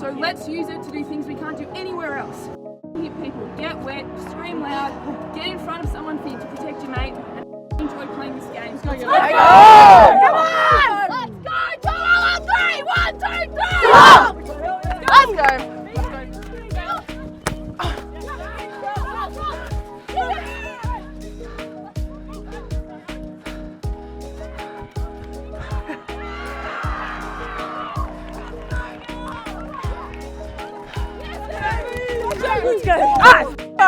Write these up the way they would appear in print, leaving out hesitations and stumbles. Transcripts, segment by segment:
So let's use it to do things we can't do anywhere else. Hit people, get wet, scream loud, get in front of someone for you to protect your mate, and enjoy playing this game. Let's go! Come on! Let's go! 2 on 3! 1, 2, 3! Let's go! Let's go. Nice. Go.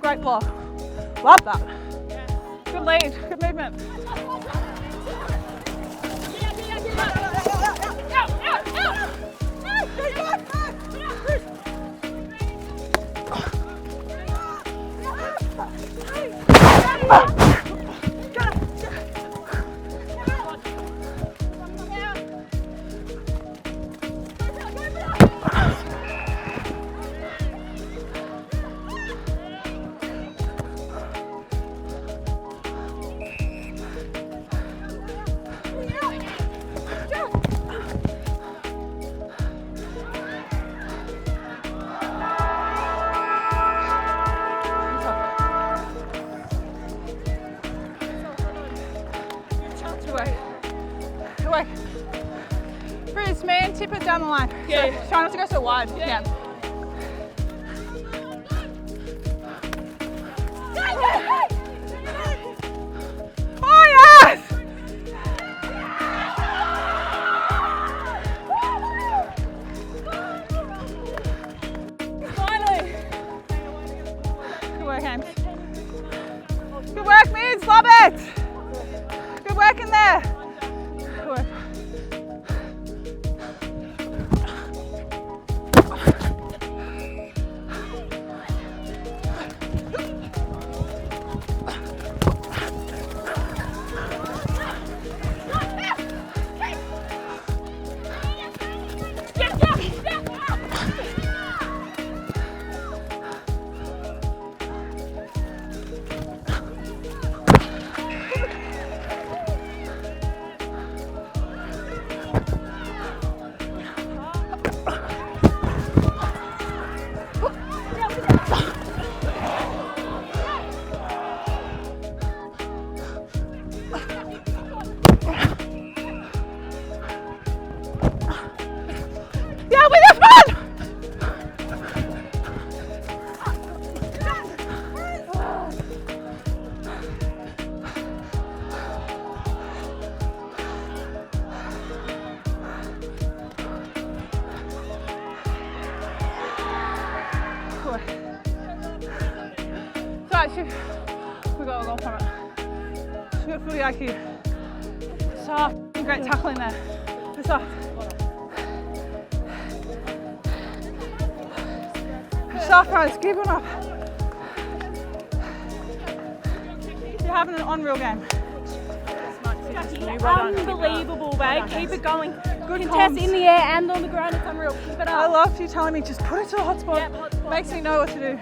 Great block. Love that. Good lead. Good movement. Good work. Bruce, man, tip it down the line. Yeah. So, try not to go so wide. Yeah. Oh, yes! Finally. Good work, James. Good work, Mids. Love it. Good work in there. Good work. Yeah, with this one! Right, we got a goal from it. She's got footy IQ. Soft, great tackling there. Good stuff. Soft guys, keep it up. You're having an unreal game. Unbelievable, babe. Keep it going. Good Contest comms. in the air and on the ground. It's unreal. Keep it I up. love you telling me just put it to the hot spot. Yep, hot spot. Makes me know what to do.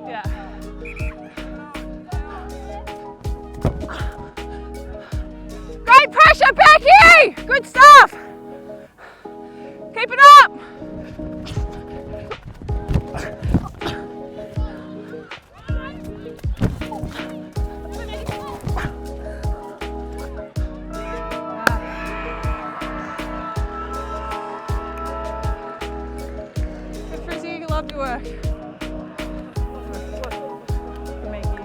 Yeah. Great pressure, Becky! Good stuff! Keep it up! Good Frizzy, love your work.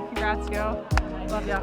Congrats, girl. Love ya.